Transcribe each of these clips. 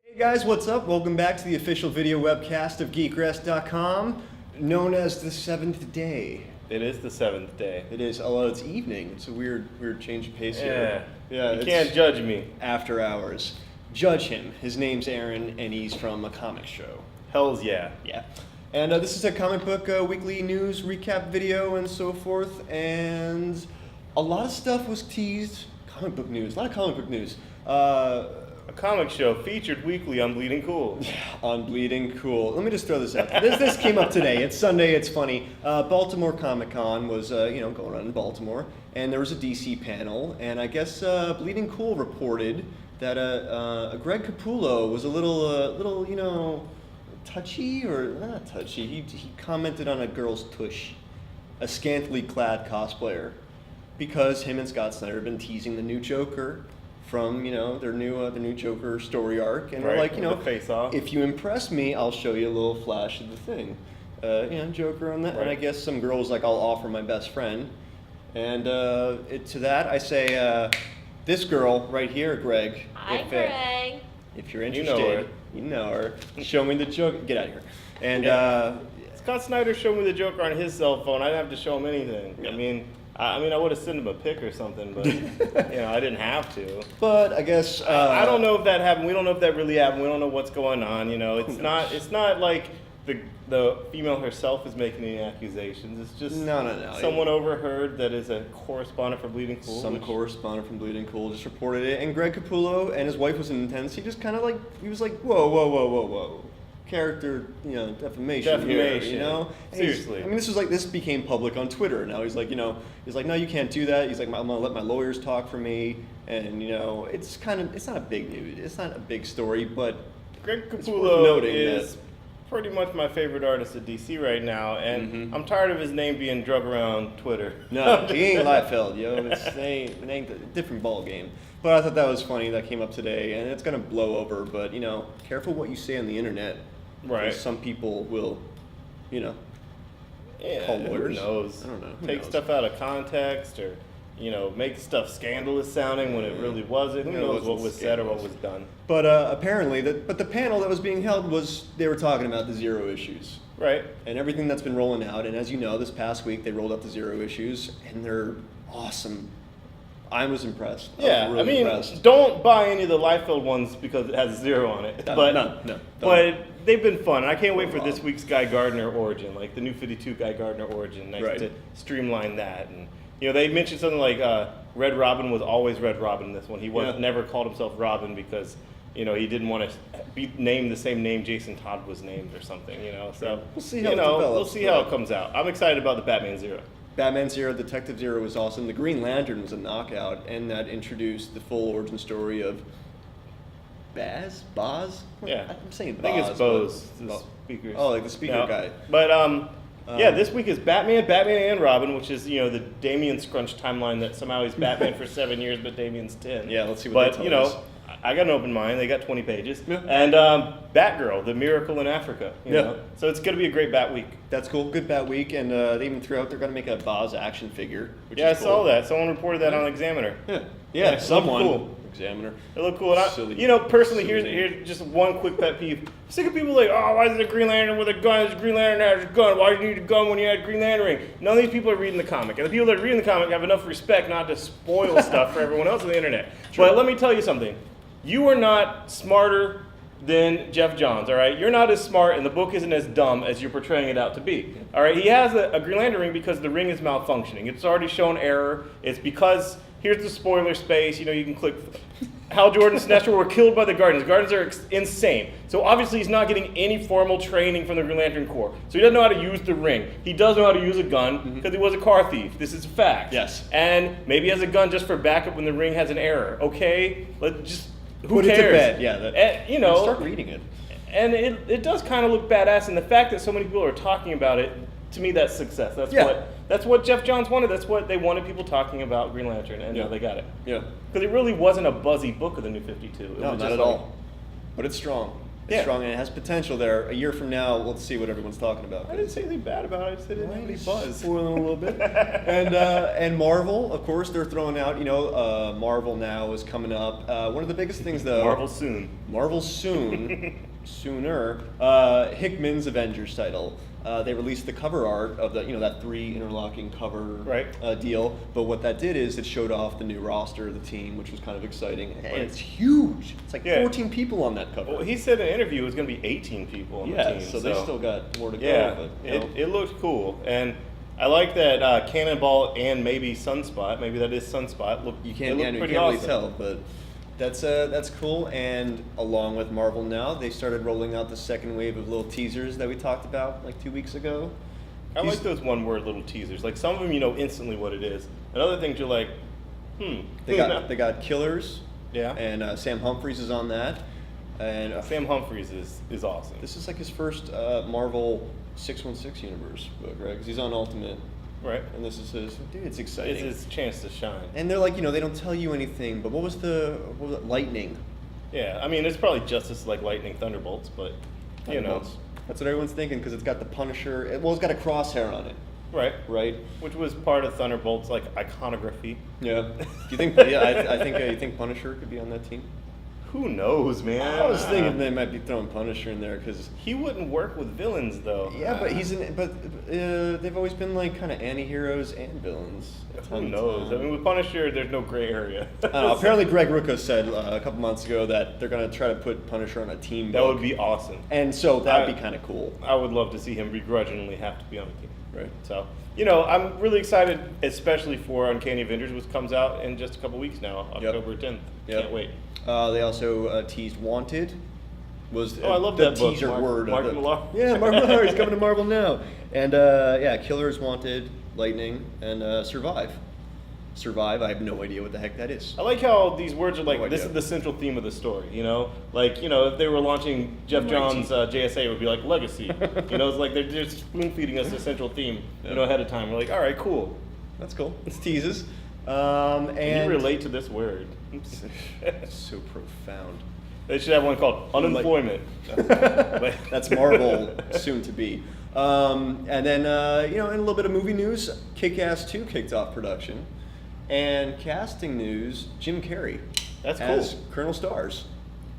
Hey guys, what's up? Welcome back to the official video webcast of GeekRest.com, known as the 7th day. It is the 7th day. It is, although it's evening. It's a weird change of pace here. Yeah, you can't judge me. After hours. Judge him. His name's Aaron, and he's from a comic show. Hells yeah. Yeah. And this is a comic book weekly news recap video and so forth, and a lot of stuff was teased. Comic book news, a lot of comic book news. A comic show featured weekly on Bleeding Cool. Yeah, on Bleeding Cool. Let me just throw this out. This came up today. It's Sunday. It's funny. Baltimore Comic Con was going on in Baltimore, and there was a DC panel, and I guess Bleeding Cool reported that Greg Capullo was a little touchy, or not touchy. He commented on a girl's tush, a scantily clad cosplayer, because him and Scott Snyder have been teasing the new Joker from their new Joker story arc, and right, they're like, face off. If you impress me, I'll show you a little flash of the thing, Joker on that. Right. And I guess some girl's like, I'll offer my best friend, and to that I say, this girl right here, Greg. Hi, Greg. If you're interested, you know her. Show me the Joker. Get out of here. And Scott Snyder showed me the Joker on his cell phone. I didn't have to show him anything. Yeah. I would have sent him a pic or something, but I didn't have to. But I guess I don't know if that happened. We don't know if that really happened. We don't know what's going on. It's not like the female herself is making any accusations. It's just someone overheard that is a correspondent for Bleeding Cool. Some correspondent from Bleeding Cool just reported it, and Greg Capullo and his wife was in attendance. He just kind of he was like, whoa. Character, defamation. Here, Seriously. This became public on Twitter. Now he's like, no, you can't do that. He's like, I'm gonna let my lawyers talk for me, and it's not a big news. It's not a big story, but Greg Capullo is pretty much my favorite artist at DC right now, and I'm tired of his name being drug around Twitter. No, he ain't Liefeld, yo. It ain't a different ball game. But I thought that was funny. That came up today, and it's gonna blow over. But careful what you say on the internet. Right. Some people will, call lawyers. Who knows? I don't know. Take stuff out of context, or make stuff scandalous sounding when it really wasn't. Who knows what was said or what was done? But apparently, the panel that was being held they were talking about the zero issues. Right. And everything that's been rolling out. And as you know, this past week they rolled out the zero issues, and they're awesome. I was impressed. Yeah, impressed. Don't buy any of the Liefeld ones because it has a zero on it. No. But they've been fun. I can't wait for this week's Guy Gardner origin, like the New 52 Guy Gardner origin. Nice to streamline that. And they mentioned something like Red Robin was always Red Robin in this one. He never called himself Robin because he didn't want to be named the same name Jason Todd was named or something. So we'll see how it develops. We'll see how it comes out. I'm excited about the Batman Zero. Batman Zero, Detective Zero was awesome. The Green Lantern was a knockout, and that introduced the full origin story of Boz? Yeah. I'm saying Boz. I think it's Bose, the speakers. Oh, like the speaker guy. But this week is Batman and Robin, which is the Damian Scrunch timeline that somehow he's Batman for 7 years, but Damian's 10. Yeah, let's see what they tell us. I got an open mind. They got 20 pages. Yeah. And Batgirl, the Miracle in Africa. You know? So it's going to be a great Bat week. That's cool. Good Bat week. And they even threw out they're going to make a Boz action figure. Which is cool. I saw that. Someone reported that on Examiner. Yeah, someone. Cool. Examiner. It looked cool. And personally, here's just one quick pet peeve. I'm sick of people like, oh, why is it a Green Lantern with a gun? It's a Green Lantern has a gun. Why do you need a gun when you had a Green Lantern ring? None of these people are reading the comic. And the people that are reading the comic have enough respect not to spoil stuff for everyone else on the internet. True. But let me tell you something. You are not smarter than Jeff Johns, all right? You're not as smart, and the book isn't as dumb as you're portraying it out to be, all right? He has a Green Lantern ring because the ring is malfunctioning. It's already shown error. It's because, here's the spoiler space, you can click. Hal Jordan and Sinestro were killed by the Guardians. The Guardians are insane. So obviously he's not getting any formal training from the Green Lantern Corps. So he doesn't know how to use the ring. He does know how to use a gun because he was a car thief. This is a fact. Yes. And maybe he has a gun just for backup when the ring has an error. Okay? Who Put cares? it to bed, yeah. And, start reading it. And it does kind of look badass, and the fact that so many people are talking about it, to me, that's success. That's what Jeff Johns wanted. That's what they wanted people talking about Green Lantern, and they got it. Yeah. Because it really wasn't a buzzy book of the New 52. No, not at all. But it's strong. It's strong and it has potential there. A year from now, let's see what everyone's talking about. I didn't say anything bad about it. I said it didn't have any buzz. Spoiling a little bit. And Marvel, of course, they're throwing out. Marvel now is coming up. One of the biggest things, though. Marvel soon. Marvel soon. Sooner. Hickman's Avengers title. They released the cover art of that 3 interlocking cover deal. But what that did is it showed off the new roster of the team, which was kind of exciting. And it's huge. It's like 14 people on that cover. Well, he said in an interview it was going to be 18 people on the team. So they still got more to go. Yeah, but, it looked cool. And I like that Cannonball and maybe Sunspot. Maybe that is Sunspot. You can't pretty really awesome. tell, but that's cool. And along with Marvel now, they started rolling out the second wave of little teasers that we talked about like 2 weeks ago. I like those one-word little teasers. Like some of them, you know instantly what it is, and other things you're like, They got Killers. Yeah. And Sam Humphries is on that. And Sam Humphries is awesome. This is like his first Marvel 616 universe book, right? Because he's on Ultimate. Right. And this is his. Dude, it's exciting. It's his chance to shine. And they're like, they don't tell you anything. But what was it? Lightning. Yeah, I mean, it's probably Justice like Lightning Thunderbolts, but you know. That's what everyone's thinking because it's got the Punisher. It's got a crosshair on it. Right. Right. Which was part of Thunderbolts like iconography. Yeah. Do you think? I think you think Punisher could be on that team. Who knows, man? I was thinking they might be throwing Punisher in there because he wouldn't work with villains, though. Yeah, but they've always been like kind of anti-heroes and villains. Who knows? I mean, with Punisher, there's no gray area. Apparently, Greg Rucka said a couple months ago that they're going to try to put Punisher on a team. That would be awesome. And so that'd be kind of cool. I would love to see him begrudgingly have to be on a team. Right. So, I'm really excited, especially for Uncanny Avengers, which comes out in just a couple weeks now, October 10th. Can't wait. They also teased Wanted. I love that book. Teaser word. Mark Millar. Yeah, Mark Millar. He's coming to Marvel now. And Killers, Wanted, Lightning, and Survive. Survive. I have no idea what the heck that is. I like how these words are like, this is the central theme of the story, Like, if they were launching Jeff Johns' JSA, it would be like Legacy. It's like they're just spoon-feeding us the central theme, ahead of time. We're like, all right, cool. That's cool. It's teases. And you relate to this word. So profound. They should have one called unemployment. That's Marvel soon to be. And then, in a little bit of movie news, Kick-Ass 2 kicked off production. And casting news, Jim Carrey. That's cool. As Colonel Stars.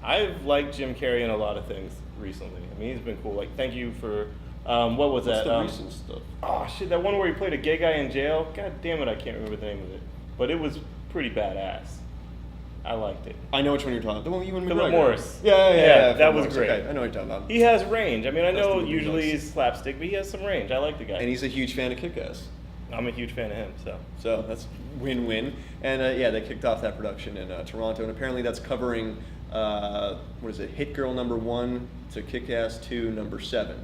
I've liked Jim Carrey in a lot of things recently. I mean, he's been cool. Like, thank you for, what was What's that? the recent stuff? Oh, shit, that one where he played a gay guy in jail. God damn it, I can't remember the name of it. But it was pretty badass. I liked it. I know which one you're talking about. The one with you and Philip McGregor. Morris. Yeah, that was Morris. great. Okay, I know what you're talking about. He has range. I mean, I know the usually nice. he's slapstick, but he has some range. I like the guy. And he's a huge fan of Kick-Ass. I'm a huge fan of him, So that's win-win. And they kicked off that production in Toronto, and apparently that's covering Hit Girl #1 to Kick-Ass 2 #7.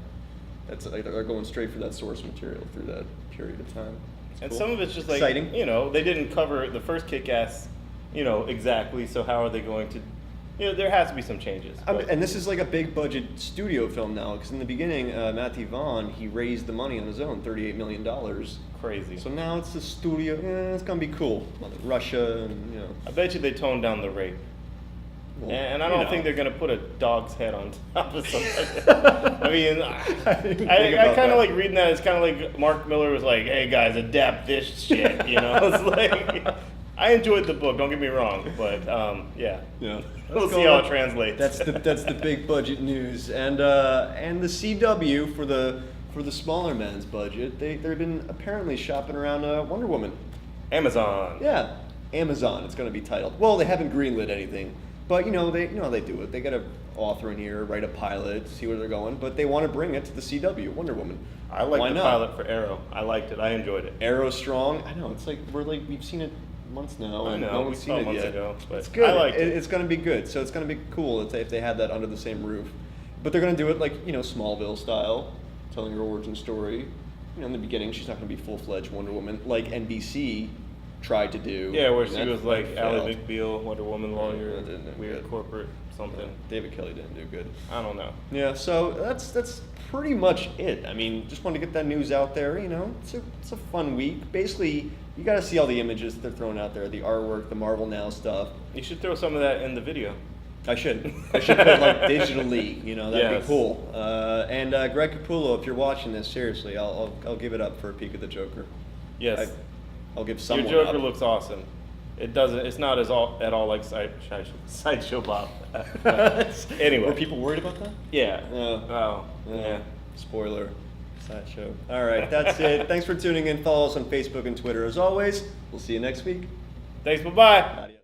That's they're going straight for that source material through that period of time. And some of it's just like exciting. They didn't cover the first Kick-Ass, exactly. So how are they going to? There has to be some changes. And this is like a big budget studio film now, because in the beginning, Matthew Vaughn, he raised the money on his own, $38 million. Crazy. So now it's the studio. It's gonna be cool. Russia, and I bet you they toned down the rape. Well, and I don't think they're going to put a dog's head on top of something. I mean, I kind of like reading that. It's kind of like Mark Miller was like, hey, guys, adapt this shit, It's like, I enjoyed the book, don't get me wrong, but yeah. We'll see how it translates. That's the big budget news. And the CW, for the smaller man's budget, they've been apparently shopping around Wonder Woman. Amazon. Yeah, Amazon, it's going to be titled. Well, they haven't greenlit anything. But they they do it. They got an author in here, write a pilot, see where they're going. But they want to bring it to the CW, Wonder Woman. I like the pilot for Arrow. I liked it. I enjoyed it. Arrow's strong. I know. It's like we've seen it months now. I know. No one's seen it months yet. Ago, but it's good. I liked it. It's going to be good. So it's going to be cool if they had that under the same roof. But they're going to do it like Smallville style, telling her origin story. In the beginning, she's not going to be full-fledged Wonder Woman like NBC tried to do. Yeah, where she was like Ally McBeal, Wonder Woman lawyer, weird good. Corporate something. Yeah, David Kelly didn't do good. I don't know. Yeah, so that's pretty much it. I mean, just wanted to get that news out there. It's a fun week. Basically, you got to see all the images that they're throwing out there, the artwork, the Marvel Now stuff. You should throw some of that in the video. I should put like digitally, that'd Yes. be cool. And Greg Capullo, if you're watching this, seriously, I'll give it up for a peek of the Joker. Yes. I'll give someone Your Joker up. looks awesome. It doesn't. It's not at all like Sideshow Bob. Anyway, Were people worried about that? yeah. No. Yeah. Spoiler. Sideshow. All right, that's it. Thanks for tuning in. Follow us on Facebook and Twitter as always. We'll see you next week. Thanks. Bye bye. Adios.